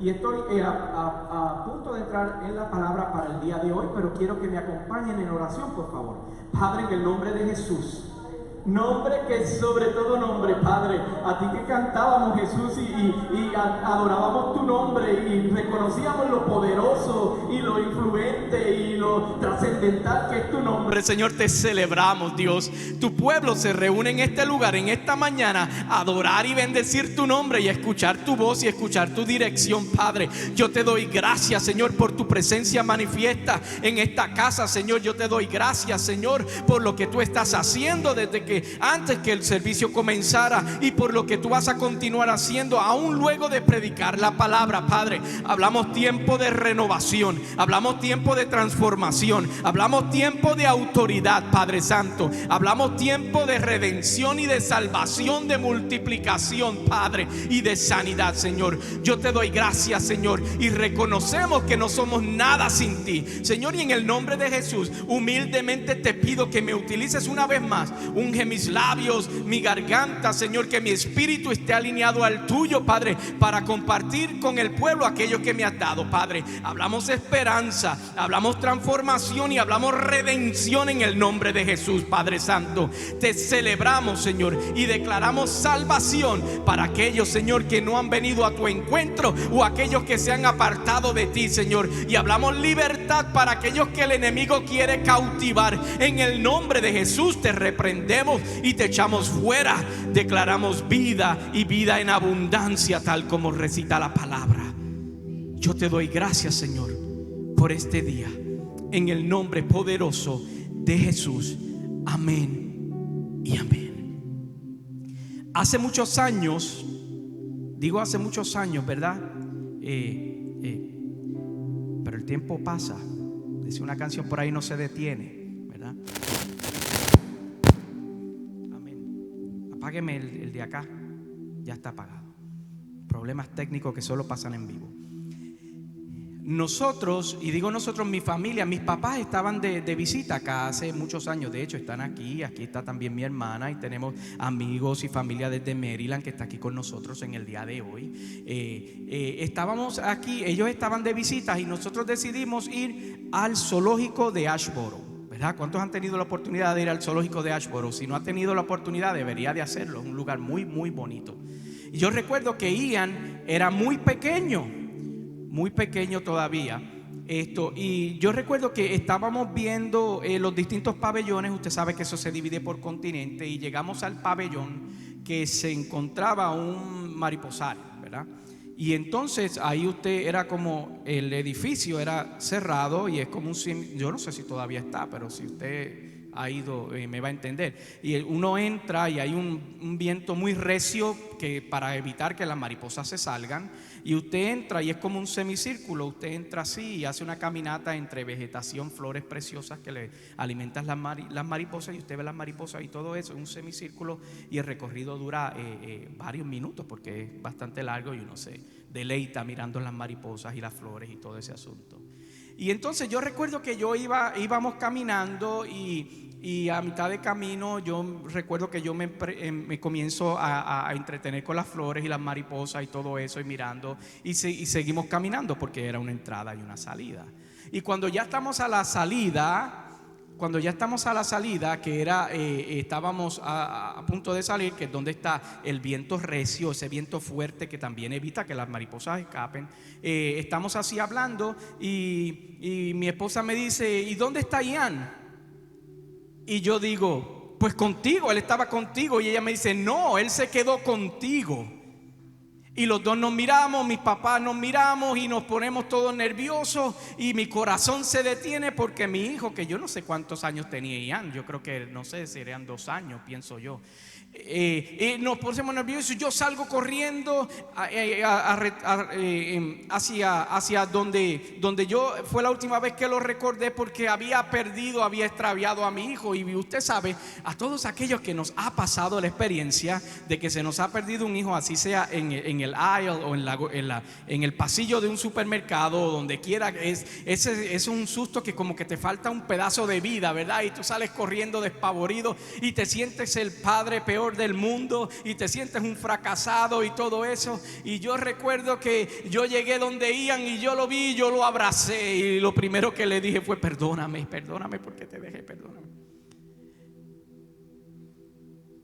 y estoy a punto de entrar en la palabra para el día de hoy, pero quiero que me acompañen en oración, por favor. Padre, en el nombre de Jesús, nombre que es sobre todo nombre, Padre, a ti que cantábamos, Jesús, y adorábamos tu nombre y reconocíamos lo poderoso y lo influente y lo trascendental que es tu nombre. Señor, te celebramos, Dios. Tu pueblo se reúne en este lugar, en esta mañana, a adorar y bendecir tu nombre y a escuchar tu voz y a escuchar tu dirección, Padre. Yo te doy gracias, Señor, por tu presencia manifiesta en esta casa, Señor. Yo te doy gracias, Señor, por lo que tú estás haciendo desde que antes que el servicio comenzara y por lo que tú vas a continuar haciendo aún luego de predicar la palabra, Padre. Hablamos tiempo de renovación, hablamos tiempo de transformación, hablamos tiempo de autoridad, Padre Santo. Hablamos tiempo de redención y de salvación, de multiplicación, Padre, y de sanidad, Señor. Yo te doy gracias, Señor, y reconocemos que no somos nada sin ti, Señor, y en el nombre de Jesús humildemente te pido que me utilices una vez más. Unge mis labios, mi garganta, Señor, que mi espíritu esté alineado al tuyo, Padre, para compartir con el pueblo aquello que me has dado, Padre. Hablamos esperanza, hablamos transformación y hablamos redención en el nombre de Jesús, Padre Santo. Te celebramos, Señor, y declaramos salvación para aquellos, Señor, que no han venido a tu encuentro o aquellos que se han apartado de ti, Señor, y hablamos libertad para aquellos que el enemigo quiere cautivar. En el nombre de Jesús te reprendemos y te echamos fuera. Declaramos vida y vida en abundancia, tal como recita la palabra. Yo te doy gracias, Señor, por este día, en el nombre poderoso de Jesús. Amén y amén. Hace muchos años, digo hace muchos años, ¿verdad? Pero el tiempo pasa. Dice una canción por ahí, no se detiene, ¿verdad? Amén. Apágueme el de acá. Ya está apagado. Problemas técnicos que solo pasan en vivo. Nosotros, y digo nosotros, mi familia, mis papás estaban de visita acá hace muchos años. De hecho están aquí está también mi hermana, y tenemos amigos y familia desde Maryland que está aquí con nosotros en el día de hoy. Estábamos aquí, ellos estaban de visita y nosotros decidimos ir al zoológico de Ashboro, ¿verdad? ¿Cuántos han tenido la oportunidad de ir al zoológico de Ashboro? Si no ha tenido la oportunidad, debería de hacerlo. Es un lugar muy, muy bonito. Y yo recuerdo que Ian era muy pequeño todavía. Y yo recuerdo que estábamos viendo los distintos pabellones. Usted sabe que eso se divide por continente, y llegamos al pabellón que se encontraba un mariposario, ¿verdad? Y entonces ahí usted era como, el edificio era cerrado y es como yo no sé si todavía está, pero si usted ha ido me va a entender. Y uno entra y hay un viento muy recio que para evitar que las mariposas se salgan, y usted entra y es como un semicírculo. Usted entra así y hace una caminata entre vegetación, flores preciosas que le alimentan las mariposas, y usted ve las mariposas y todo eso, es un semicírculo, y el recorrido dura varios minutos porque es bastante largo y uno se deleita mirando las mariposas y las flores y todo ese asunto. Y entonces yo recuerdo que íbamos caminando y a mitad de camino yo recuerdo que yo me comienzo a entretener con las flores y las mariposas y todo eso, y mirando, y seguimos caminando porque era una entrada y una salida. Y cuando ya estamos a la salida, que era, estábamos a punto de salir, que es donde está el viento recio, ese viento fuerte que también evita que las mariposas escapen. Estamos así hablando y mi esposa me dice: ¿y dónde está Ian? Y yo digo: pues contigo, él estaba contigo. Y ella me dice: no, él se quedó contigo. Y los dos nos miramos, mis papás nos miramos y nos ponemos todos nerviosos, y mi corazón se detiene porque mi hijo, que yo no sé cuántos años tenía Ian, yo creo que no sé, serían 2 años, pienso yo. Nos ponemos nerviosos. Yo salgo corriendo hacia donde yo fue la última vez que lo recordé, porque había extraviado a mi hijo. Y usted sabe, a todos aquellos que nos ha pasado la experiencia de que se nos ha perdido un hijo, así sea en en el aisle o en el pasillo de un supermercado o donde quiera. Es un susto que como que te falta un pedazo de vida, ¿verdad? Y tú sales corriendo despavorido y te sientes el padre peor del mundo y te sientes un fracasado y todo eso. Y yo recuerdo que yo llegué donde Ian y yo lo vi, yo lo abracé y lo primero que le dije fue: perdóname porque te dejé, perdóname.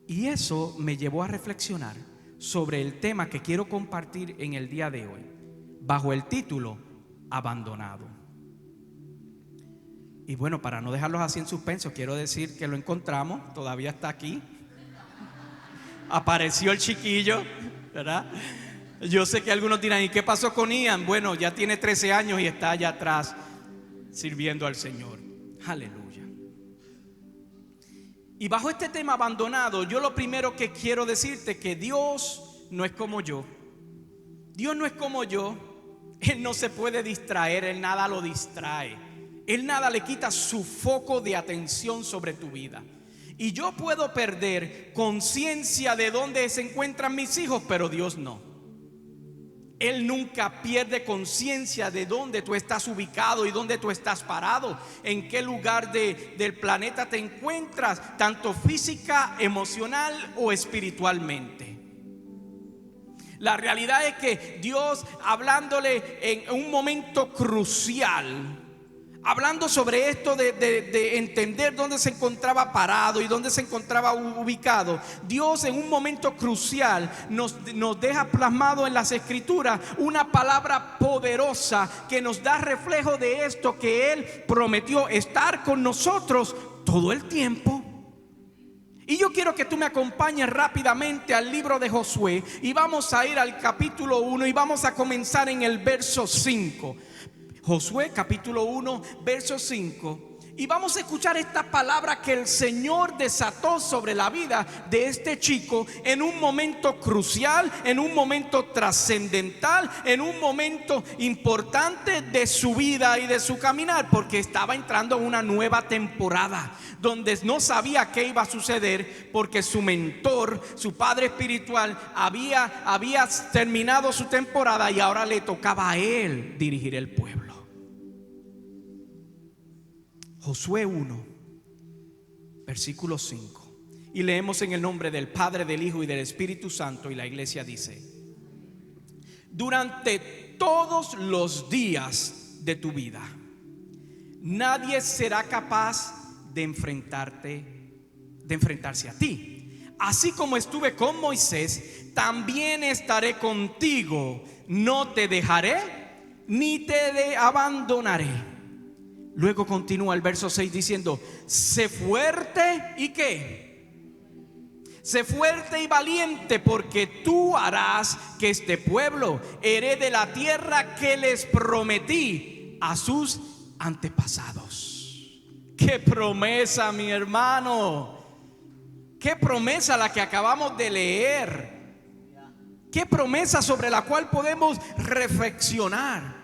Y eso me llevó a reflexionar sobre el tema que quiero compartir en el día de hoy, bajo el título Abandonado. Y bueno, para no dejarlos así en suspenso, quiero decir que lo encontramos, todavía está aquí. Apareció el chiquillo, ¿verdad? Yo sé que algunos dirán: ¿y qué pasó con Ian? Bueno, ya tiene 13 años y está allá atrás sirviendo al Señor. Aleluya. Y bajo este tema abandonado, yo lo primero que quiero decirte que Dios no es como yo. Dios no es como yo. Él no se puede distraer, Él nada lo distrae. Él nada le quita su foco de atención sobre tu vida. Y yo puedo perder conciencia de dónde se encuentran mis hijos, pero Dios no. Él nunca pierde conciencia de dónde tú estás ubicado y dónde tú estás parado, en qué lugar del planeta te encuentras, tanto física, emocional o espiritualmente. La realidad es que Dios, hablándole en un momento crucial, hablando sobre esto de entender dónde se encontraba parado y dónde se encontraba ubicado, Dios en un momento crucial nos deja plasmado en las escrituras una palabra poderosa que nos da reflejo de esto, que Él prometió estar con nosotros todo el tiempo. Y yo quiero que tú me acompañes rápidamente al libro de Josué y vamos a ir al capítulo 1 y vamos a comenzar en el verso 5. Josué capítulo 1 verso 5. Y vamos a escuchar esta palabra que el Señor desató sobre la vida de este chico en un momento crucial, en un momento trascendental, en un momento importante de su vida y de su caminar, porque estaba entrando en una nueva temporada donde no sabía qué iba a suceder, porque su mentor, su padre espiritual, había terminado su temporada y ahora le tocaba a él dirigir el pueblo. Josué 1, versículo 5. Y leemos en el nombre del Padre, del Hijo y del Espíritu Santo. Y la iglesia dice: durante todos los días de tu vida, nadie será capaz de enfrentarse a ti. Así como estuve con Moisés, también estaré contigo. No te dejaré ni te abandonaré. Luego continúa el verso 6 diciendo: sé fuerte y ¿qué? Sé fuerte y valiente, porque tú harás que este pueblo herede la tierra que les prometí a sus antepasados. ¡Qué promesa, mi hermano! ¡Qué promesa la que acabamos de leer! ¡Qué promesa sobre la cual podemos reflexionar!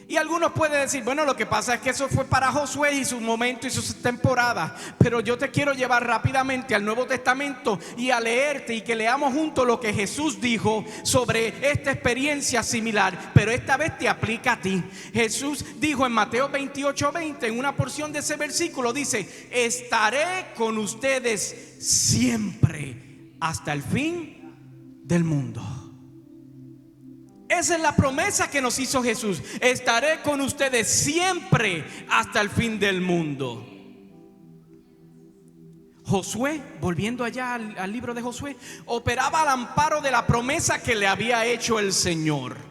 Y algunos pueden decir: bueno, lo que pasa es que eso fue para Josué y su momento y su temporada. Pero yo te quiero llevar rápidamente al Nuevo Testamento y a leerte y que leamos juntos lo que Jesús dijo sobre esta experiencia similar, pero esta vez te aplica a ti. Jesús dijo en Mateo 28:20, en una porción de ese versículo, dice: estaré con ustedes siempre hasta el fin del mundo. Esa es la promesa que nos hizo Jesús: estaré con ustedes siempre hasta el fin del mundo. Josué, volviendo allá al libro de Josué, operaba al amparo de la promesa que le había hecho el Señor.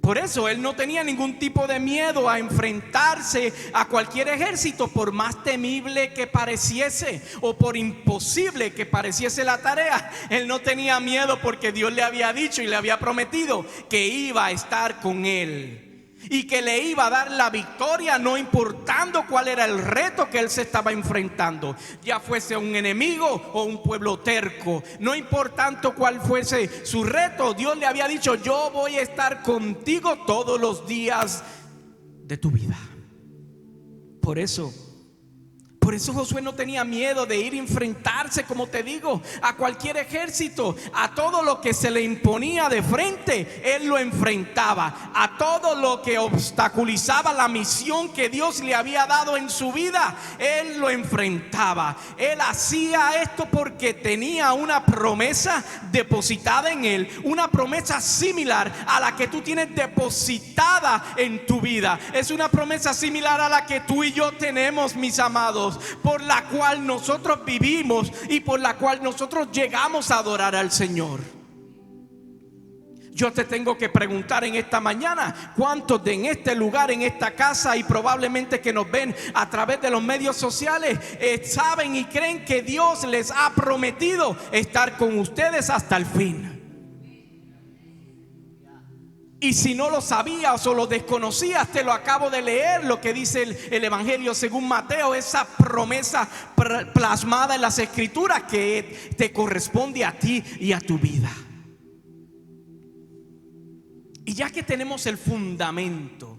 Por eso él no tenía ningún tipo de miedo a enfrentarse a cualquier ejército, por más temible que pareciese o por imposible que pareciese la tarea. Él no tenía miedo, porque Dios le había dicho y le había prometido que iba a estar con él y que le iba a dar la victoria, no importando cuál era el reto que él se estaba enfrentando, ya fuese un enemigo o un pueblo terco. No importando cuál fuese su reto, Dios le había dicho: yo voy a estar contigo todos los días de tu vida. Por eso Por eso Josué no tenía miedo de ir a enfrentarse, como te digo, a cualquier ejército, a todo lo que se le imponía de frente. Él lo enfrentaba, a todo lo que obstaculizaba la misión que Dios le había dado en su vida. Él lo enfrentaba. Él hacía esto porque tenía una promesa depositada en él, una promesa similar a la que tú tienes depositada en tu vida. Es una promesa similar a la que tú y yo tenemos, mis amados, por la cual nosotros vivimos y por la cual nosotros llegamos a adorar al Señor. Yo te tengo que preguntar en esta mañana: ¿cuántos de en este lugar, en esta casa, y probablemente que nos ven a través de los medios sociales, saben y creen que Dios les ha prometido estar con ustedes hasta el fin? Y si no lo sabías o lo desconocías, te lo acabo de leer, lo que dice el Evangelio según Mateo, esa promesa plasmada en las Escrituras que te corresponde a ti y a tu vida. Y ya que tenemos el fundamento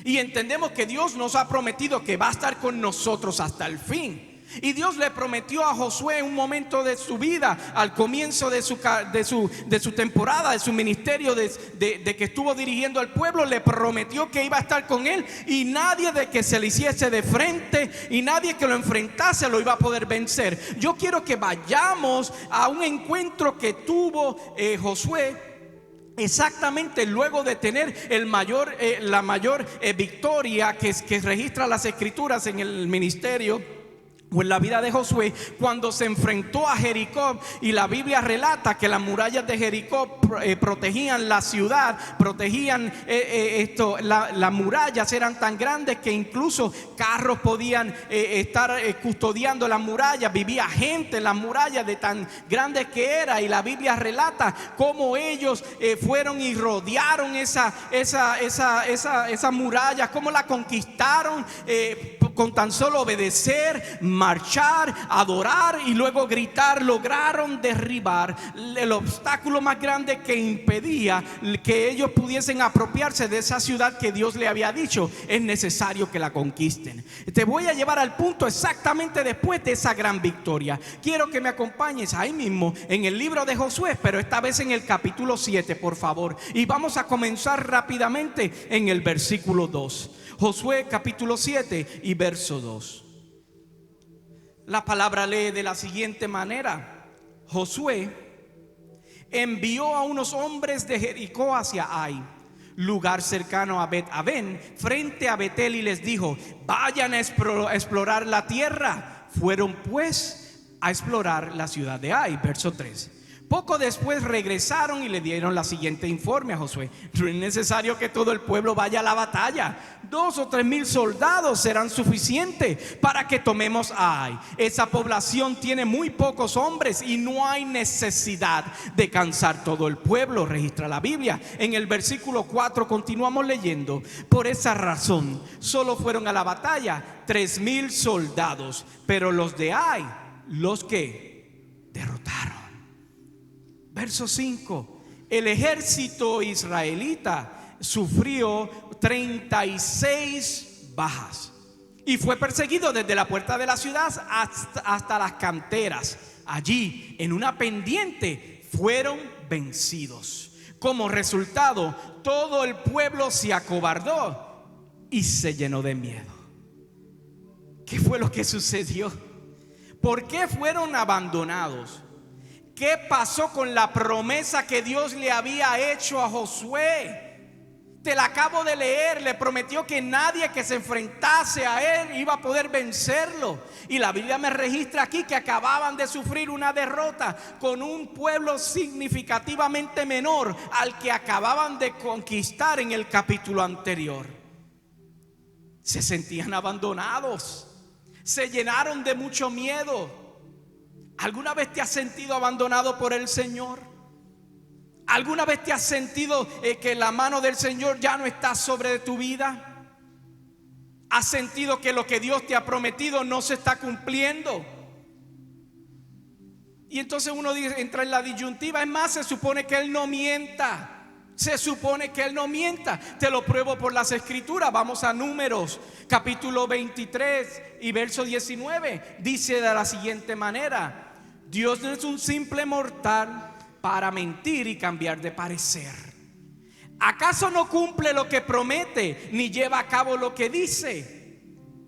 y entendemos que Dios nos ha prometido que va a estar con nosotros hasta el fin, y Dios le prometió a Josué en un momento de su vida, al comienzo de su temporada, de su ministerio, de que estuvo dirigiendo al pueblo, le prometió que iba a estar con él, y nadie de que se le hiciese de frente y nadie que lo enfrentase lo iba a poder vencer. Yo quiero que vayamos a un encuentro que tuvo Josué exactamente luego de tener la mayor victoria que registra las Escrituras en el ministerio o en la vida de Josué, cuando se enfrentó a Jericó. Y la Biblia relata que las murallas de Jericó protegían la ciudad, protegían las murallas eran tan grandes que incluso carros podían estar custodiando las murallas. Vivía gente en las murallas de tan grandes que era. Y la Biblia relata cómo ellos fueron y rodearon esa muralla, cómo la conquistaron con tan solo obedecer, marchar, adorar y luego gritar. Lograron derribar el obstáculo más grande que impedía que ellos pudiesen apropiarse de esa ciudad que Dios le había dicho: es necesario que la conquisten. Te voy a llevar al punto exactamente después de esa gran victoria. Quiero que me acompañes ahí mismo en el libro de Josué, pero esta vez en el capítulo 7, por favor. Y vamos a comenzar rápidamente en el versículo 2. Josué capítulo 7 y verso 2. La palabra lee de la siguiente manera: Josué envió a unos hombres de Jericó hacia Ai, lugar cercano a Bet-Aven, frente a Betel, y les dijo: vayan a explorar la tierra. Fueron pues a explorar la ciudad de Ai. Verso 3. Poco después regresaron y le dieron la siguiente informe a Josué: no es necesario que todo el pueblo vaya a la batalla. 2 o 3 mil soldados serán suficientes para que tomemos a Ai. Esa población tiene muy pocos hombres y no hay necesidad de cansar todo el pueblo. Registra la Biblia. En el versículo 4 continuamos leyendo: por esa razón solo fueron a la batalla 3,000 soldados, pero los de Ai, los que derrotaron. Verso 5. El ejército israelita sufrió 36 bajas y fue perseguido desde la puerta de la ciudad hasta las canteras. Allí, en una pendiente, fueron vencidos. Como resultado, todo el pueblo se acobardó y se llenó de miedo. ¿Qué fue lo que sucedió? ¿Por qué fueron abandonados? ¿Qué pasó con la promesa que Dios le había hecho a Josué? Te la acabo de leer. Le prometió que nadie que se enfrentase a él iba a poder vencerlo. Y la Biblia me registra aquí que acababan de sufrir una derrota con un pueblo significativamente menor al que acababan de conquistar en el capítulo anterior. Se sentían abandonados, se llenaron de mucho miedo. ¿Alguna vez te has sentido abandonado por el Señor? ¿Alguna vez te has sentido que la mano del Señor ya no está sobre tu vida? ¿Has sentido que lo que Dios te ha prometido no se está cumpliendo? Y entonces uno entra en la disyuntiva. Es más, se supone que Él no mienta. Se supone que Él no mienta. Te lo pruebo por las escrituras. Vamos a Números, capítulo 23 y verso 19. Dice de la siguiente manera: Dios no es un simple mortal para mentir y cambiar de parecer. ¿Acaso no cumple lo que promete, ni lleva a cabo lo que dice?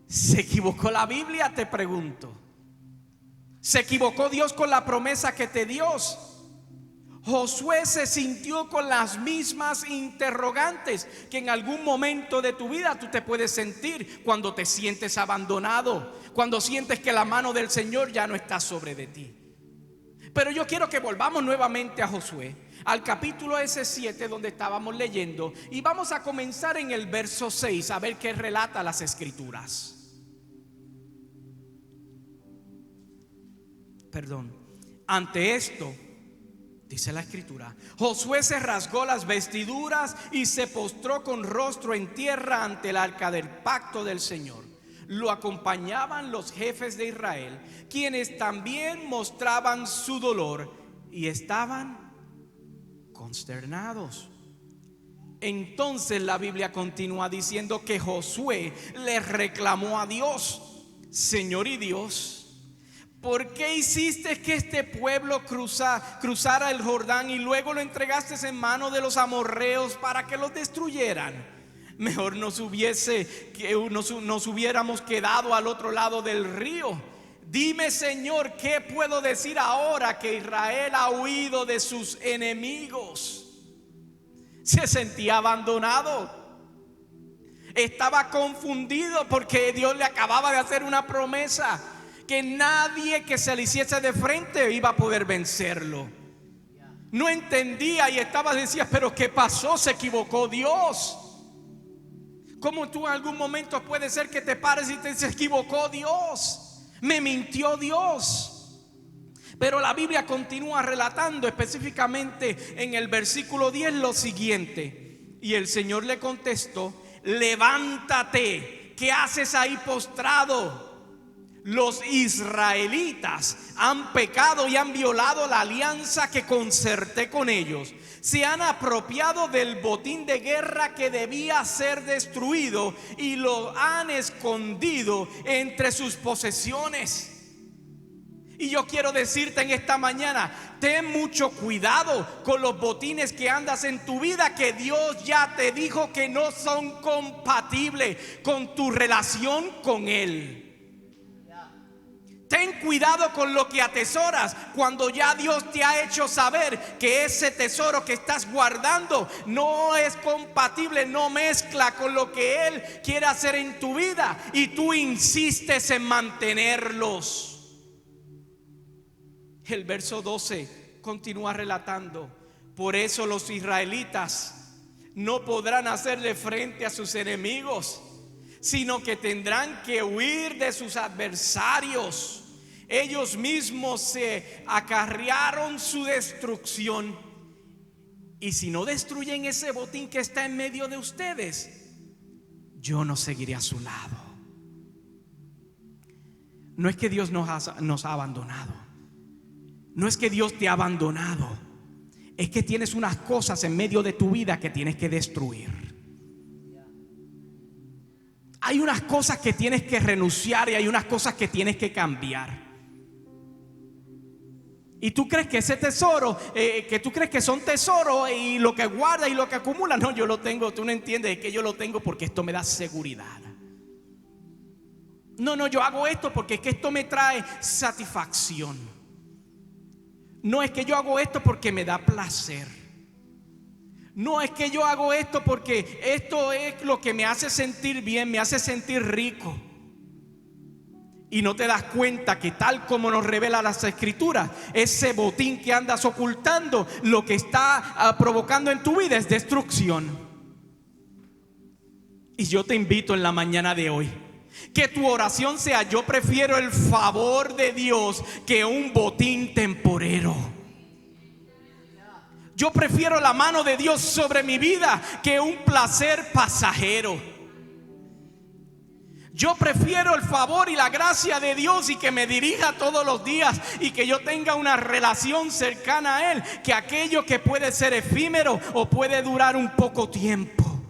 ¿Se equivocó la Biblia? Te pregunto. ¿Se equivocó Dios con la promesa que te dio? Josué se sintió con las mismas interrogantes que en algún momento de tu vida tú te puedes sentir cuando te sientes abandonado, cuando sientes que la mano del Señor ya no está sobre de ti. Pero yo quiero que volvamos nuevamente a Josué, al capítulo ese 7 donde estábamos leyendo, y vamos a comenzar en el verso 6 a ver qué relata las escrituras. Ante esto, dice la escritura, Josué se rasgó las vestiduras y se postró con rostro en tierra ante el arca del pacto del Señor. Lo acompañaban los jefes de Israel, quienes también mostraban su dolor y estaban consternados. Entonces la Biblia continúa diciendo que Josué le reclamó a Dios: Señor y Dios, ¿por qué hiciste que este pueblo cruzara el Jordán y luego lo entregaste en manos de los amorreos para que los destruyeran? Mejor nos hubiéramos quedado al otro lado del río. Dime, Señor, ¿qué puedo decir ahora que Israel ha huido de sus enemigos? Se sentía abandonado. Estaba confundido porque Dios le acababa de hacer una promesa que nadie que se le hiciese de frente iba a poder vencerlo. No entendía y decía, pero ¿qué pasó? ¿Se equivocó Dios? ¿Cómo tú en algún momento puede ser que te pares y te dices, se equivocó Dios? Me mintió Dios. Pero la Biblia continúa relatando específicamente en el versículo 10 lo siguiente: y el Señor le contestó: levántate, ¿qué haces ahí postrado? Los israelitas han pecado y han violado la alianza que concerté con ellos. Se han apropiado del botín de guerra que debía ser destruido y lo han escondido entre sus posesiones. Y yo quiero decirte en esta mañana: ten mucho cuidado con los botines que andas en tu vida, que Dios ya te dijo que no son compatibles con tu relación con Él. Ten cuidado con lo que atesoras cuando ya Dios te ha hecho saber que ese tesoro que estás guardando no es compatible, no mezcla con lo que Él quiere hacer en tu vida, y tú insistes en mantenerlos. El verso 12 continúa relatando: por eso los israelitas no podrán hacerle frente a sus enemigos, sino que tendrán que huir de sus adversarios. Ellos mismos se acarrearon su destrucción. Y si no destruyen ese botín que está en medio de ustedes, yo no seguiré a su lado. No es que Dios nos ha abandonado. No es que Dios te ha abandonado. Es que tienes unas cosas en medio de tu vida que tienes que destruir. Hay unas cosas que tienes que renunciar y hay unas cosas que tienes que cambiar. Y tú crees que ese tesoro, que tú crees que son tesoros y lo que guarda y lo que acumula, no, yo lo tengo, tú no entiendes, es que yo lo tengo porque esto me da seguridad. No, yo hago esto porque es que esto me trae satisfacción. No es que yo hago esto porque me da placer. No es que yo hago esto porque esto es lo que me hace sentir bien, me hace sentir rico. Y no te das cuenta que, tal como nos revela las escrituras, ese botín que andas ocultando, lo que está provocando en tu vida es destrucción. Y yo te invito en la mañana de hoy que tu oración sea: yo prefiero el favor de Dios que un botín temporero. Yo prefiero la mano de Dios sobre mi vida que un placer pasajero. Yo prefiero el favor y la gracia de Dios y que me dirija todos los días y que yo tenga una relación cercana a Él, que aquello que puede ser efímero o puede durar un poco tiempo.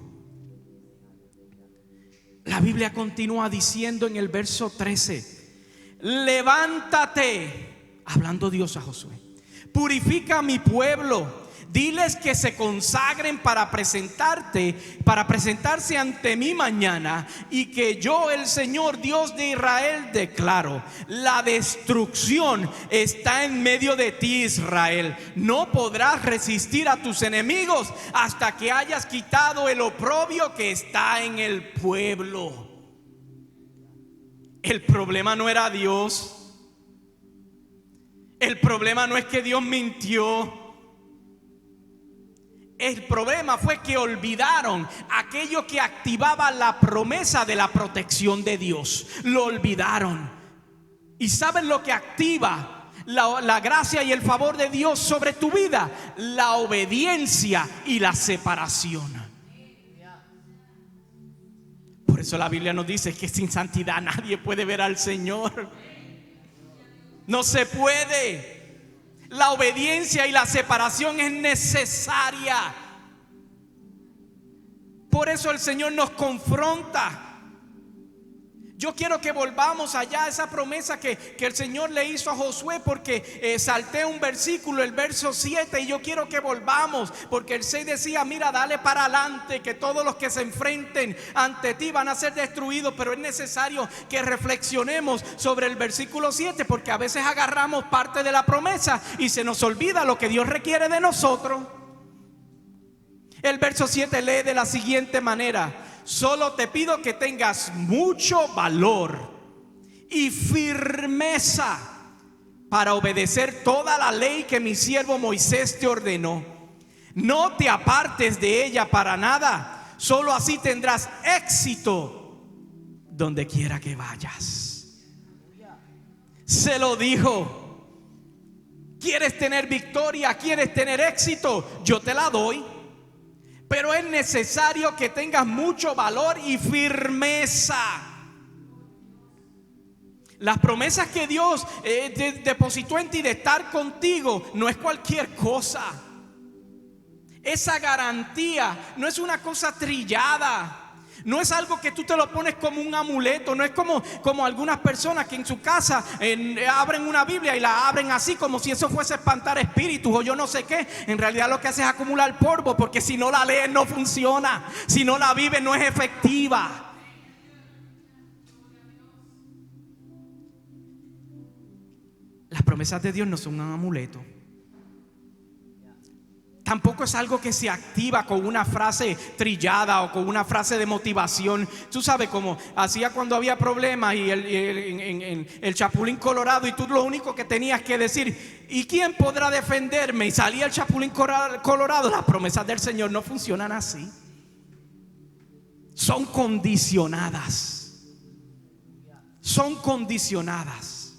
La Biblia continúa diciendo en el verso 13: levántate, hablando Dios a Josué, purifica a mi pueblo. Diles que se consagren para presentarse ante mí mañana, y que yo, el Señor Dios de Israel, declaro: la destrucción está en medio de ti, Israel. No podrás resistir a tus enemigos hasta que hayas quitado el oprobio que está en el pueblo. El problema no era Dios. El problema no es que Dios mintió. El problema fue que olvidaron aquello que activaba la promesa de la protección de Dios. Lo olvidaron. ¿Y saben lo que activa la gracia y el favor de Dios sobre tu vida? La obediencia y la separación. Por eso la Biblia nos dice que sin santidad nadie puede ver al Señor. No se puede. La obediencia y la separación es necesaria. Por eso el Señor nos confronta. Yo quiero que volvamos allá a esa promesa que el Señor le hizo a Josué, porque salté un versículo, el verso 7, y yo quiero que volvamos, porque el 6 decía: mira, dale para adelante, que todos los que se enfrenten ante ti van a ser destruidos. Pero es necesario que reflexionemos sobre el versículo 7, porque a veces agarramos parte de la promesa y se nos olvida lo que Dios requiere de nosotros. El verso 7 lee de la siguiente manera: solo te pido que tengas mucho valor y firmeza para obedecer toda la ley que mi siervo Moisés te ordenó. No te apartes de ella para nada, solo así tendrás éxito donde quiera que vayas. Se lo dijo: ¿quieres tener victoria? ¿Quieres tener éxito? Yo te la doy. Pero es necesario que tengas mucho valor y firmeza. Las promesas que Dios depositó en ti de estar contigo no es cualquier cosa. Esa garantía no es una cosa trillada. No es algo que tú te lo pones como un amuleto. No es como algunas personas que en su casa abren una Biblia y la abren así como si eso fuese espantar espíritus o yo no sé qué. En realidad lo que hace es acumular polvo, porque si no la lees no funciona. Si no la vives no es efectiva. Las promesas de Dios no son un amuleto. Tampoco es algo que se activa con una frase trillada o con una frase de motivación. Tú sabes, como hacía cuando había problemas y el Chapulín Colorado, y tú lo único que tenías que decir: ¿y quién podrá defenderme? Y salía el Chapulín Colorado. Las promesas del Señor no funcionan así. Son condicionadas. Son condicionadas.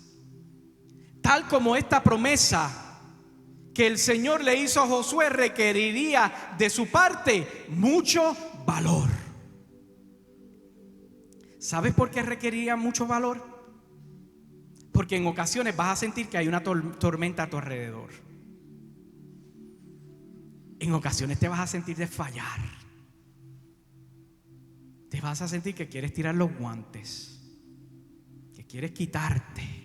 Tal como esta promesa que el Señor le hizo a Josué requeriría de su parte mucho valor. ¿Sabes por qué requeriría mucho valor? Porque en ocasiones vas a sentir que hay una tormenta a tu alrededor. En ocasiones te vas a sentir desfallar. Te vas a sentir que quieres tirar los guantes, que quieres quitarte.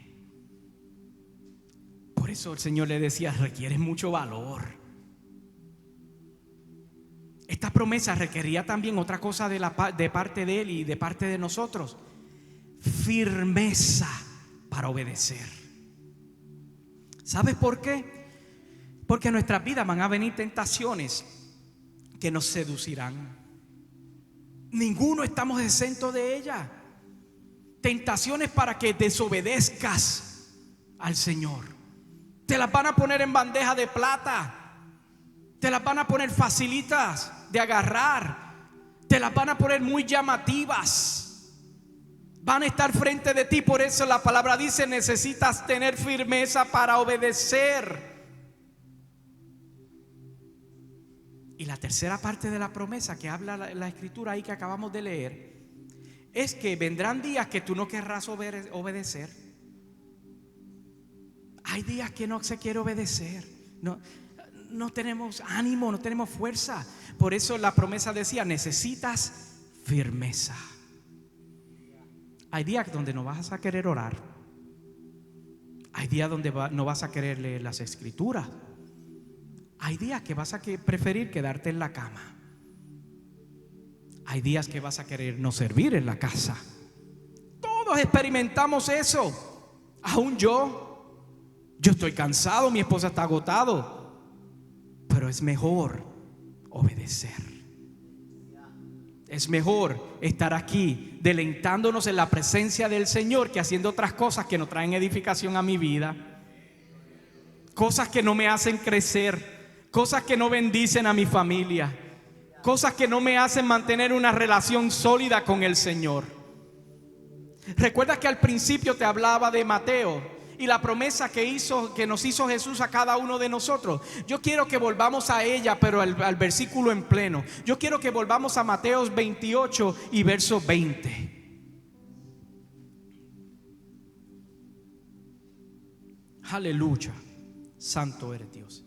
Por eso el Señor le decía: requieres mucho valor. Esta promesa requería también otra cosa de parte de Él y de parte de nosotros: firmeza para obedecer. ¿Sabes por qué? Porque en nuestras vidas van a venir tentaciones que nos seducirán. Ninguno estamos exentos de ellas. Tentaciones para que desobedezcas al Señor. Te las van a poner en bandeja de plata. Te las van a poner facilitas de agarrar. Te las van a poner muy llamativas. Van a estar frente de ti. Por eso la palabra dice: necesitas tener firmeza para obedecer. Y la tercera parte de la promesa que habla la escritura ahí que acabamos de leer es que vendrán días que tú no querrás obedecer. Hay días que no se quiere obedecer. No tenemos ánimo, no tenemos fuerza. Por eso la promesa decía: necesitas firmeza. Hay días donde no vas a querer orar. Hay días donde no vas a querer leer las escrituras. Hay días que vas a preferir quedarte en la cama. Hay días que vas a querer no servir en la casa. Todos experimentamos eso. Aún yo estoy cansado, mi esposa está agotado. Pero es mejor obedecer. Es mejor estar aquí deleitándonos en la presencia del Señor que haciendo otras cosas que no traen edificación a mi vida. Cosas que no me hacen crecer, cosas que no bendicen a mi familia, cosas que no me hacen mantener una relación sólida con el Señor. Recuerda que al principio te hablaba de Mateo y la promesa que nos hizo Jesús a cada uno de nosotros. Yo quiero que volvamos a ella, pero al versículo en pleno. Yo quiero que volvamos a Mateo 28 y verso 20. Aleluya, santo eres Dios.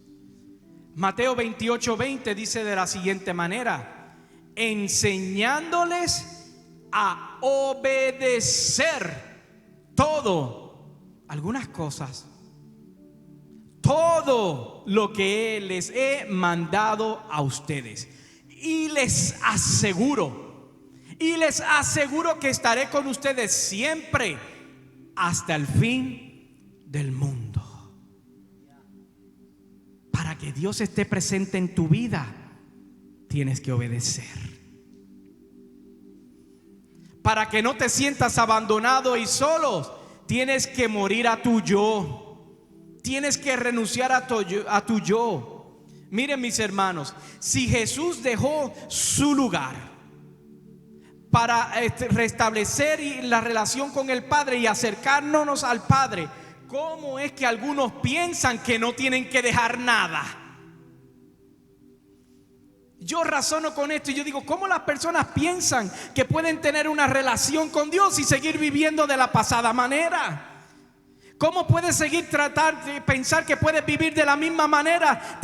Mateo 28, 20 dice de la siguiente manera: enseñándoles a obedecer algunas cosas, todo lo que les he mandado a ustedes. Y les aseguro que estaré con ustedes siempre hasta el fin del mundo. Para que Dios esté presente en tu vida, tienes que obedecer. Para que no te sientas abandonado y solo, tienes que morir a tu yo. Tienes que renunciar a tu yo. Miren, mis hermanos, si Jesús dejó su lugar para restablecer la relación con el Padre y acercarnos al Padre, ¿cómo es que algunos piensan que no tienen que dejar nada? Yo razono con esto y yo digo: ¿cómo las personas piensan que pueden tener una relación con Dios y seguir viviendo de la pasada manera? ¿Cómo puedes seguir pensar que puedes vivir de la misma manera,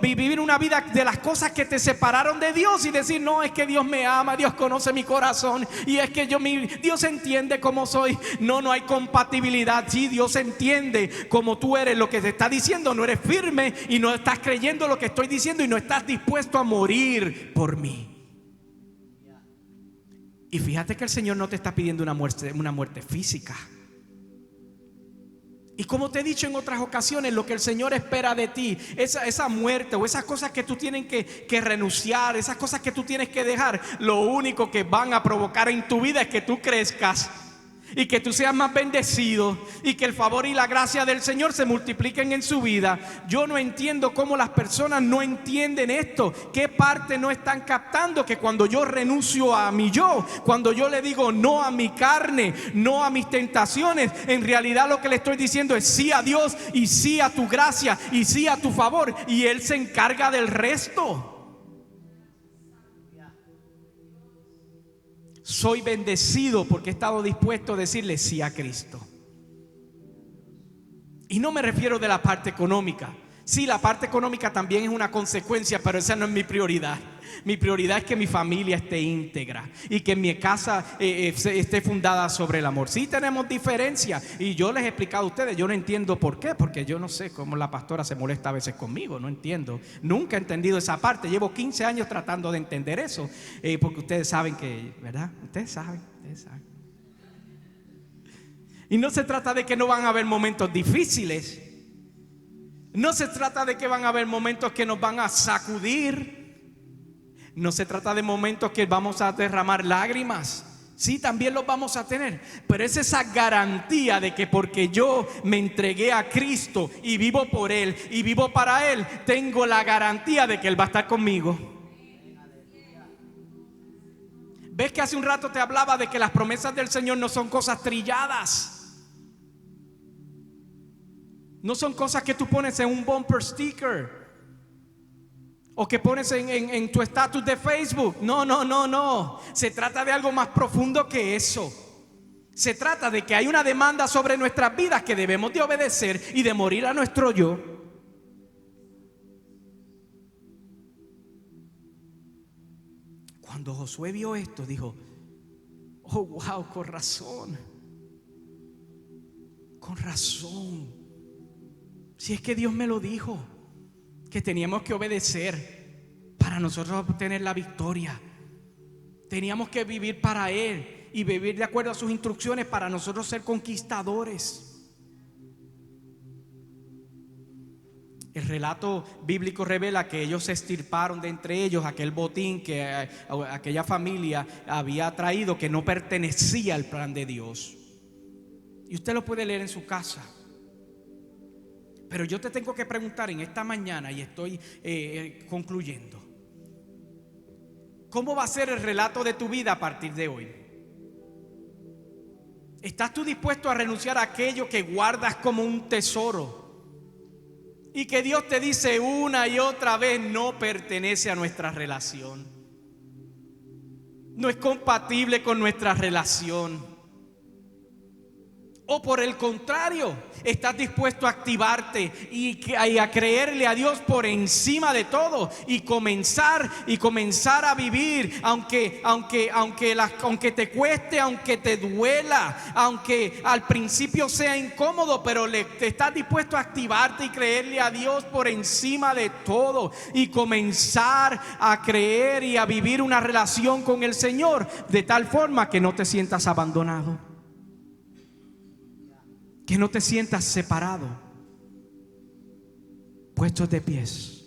vivir una vida de las cosas que te separaron de Dios y decir: no, es que Dios me ama, Dios conoce mi corazón y es que Dios entiende cómo soy? No hay compatibilidad. Sí, Dios entiende cómo tú eres. Lo que te está diciendo, no eres firme y no estás creyendo lo que estoy diciendo y no estás dispuesto a morir por mí. Y fíjate que el Señor no te está pidiendo una muerte física. Y como te he dicho en otras ocasiones, lo que el Señor espera de ti, esa muerte o esas cosas que tú tienes que renunciar, esas cosas que tú tienes que dejar, lo único que van a provocar en tu vida es que tú crezcas y que tú seas más bendecido y que el favor y la gracia del Señor se multipliquen en su vida. Yo no entiendo cómo las personas no entienden esto. ¿Qué parte no están captando? Que cuando yo renuncio a mi yo, cuando yo le digo no a mi carne, no a mis tentaciones, en realidad lo que le estoy diciendo es sí a Dios y sí a tu gracia y sí a tu favor, y Él se encarga del resto. Soy bendecido porque he estado dispuesto a decirle sí a Cristo. Y no me refiero de la parte económica. Sí, la parte económica también es una consecuencia, pero esa no es mi prioridad. Mi prioridad es que mi familia esté íntegra y que mi casa esté fundada sobre el amor. Sí tenemos diferencias y yo les he explicado a ustedes, yo no entiendo por qué, porque yo no sé cómo la pastora se molesta a veces conmigo, no entiendo. Nunca he entendido esa parte, llevo 15 años tratando de entender eso, porque ustedes saben que, ¿verdad? Ustedes saben. Y no se trata de que no van a haber momentos difíciles. No se trata de que van a haber momentos que nos van a sacudir. No se trata de momentos que vamos a derramar lágrimas. Sí, también los vamos a tener. Pero es esa garantía de que porque yo me entregué a Cristo y vivo por Él y vivo para Él, tengo la garantía de que Él va a estar conmigo. ¿Ves que hace un rato te hablaba de que las promesas del Señor no son cosas trilladas? No son cosas que tú pones en un bumper sticker. o que pones en tu estatus de Facebook. No. Se trata de algo más profundo que eso. Se trata de que hay una demanda sobre nuestras vidas que debemos de obedecer y de morir a nuestro yo. Cuando Josué vio esto, dijo: oh, wow, con razón. Con razón. Si es que Dios me lo dijo, que teníamos que obedecer para nosotros obtener la victoria. Teníamos que vivir para Él y vivir de acuerdo a sus instrucciones para nosotros ser conquistadores. El relato bíblico revela que ellos se extirparon de entre ellos aquel botín que aquella familia había traído, que no pertenecía al plan de Dios. Y usted lo puede leer en su casa. Pero yo te tengo que preguntar en esta mañana, y estoy concluyendo: ¿cómo va a ser el relato de tu vida a partir de hoy? ¿Estás tú dispuesto a renunciar a aquello que guardas como un tesoro y que Dios te dice una y otra vez no pertenece a nuestra relación? No es compatible con nuestra relación. O por el contrario, estás dispuesto a activarte y a creerle a Dios por encima de todo y comenzar a vivir, aunque te cueste, aunque te duela, aunque al principio sea incómodo, pero estás dispuesto a activarte y creerle a Dios por encima de todo y comenzar a creer y a vivir una relación con el Señor de tal forma que no te sientas abandonado, que no te sientas separado. Puestos de pies.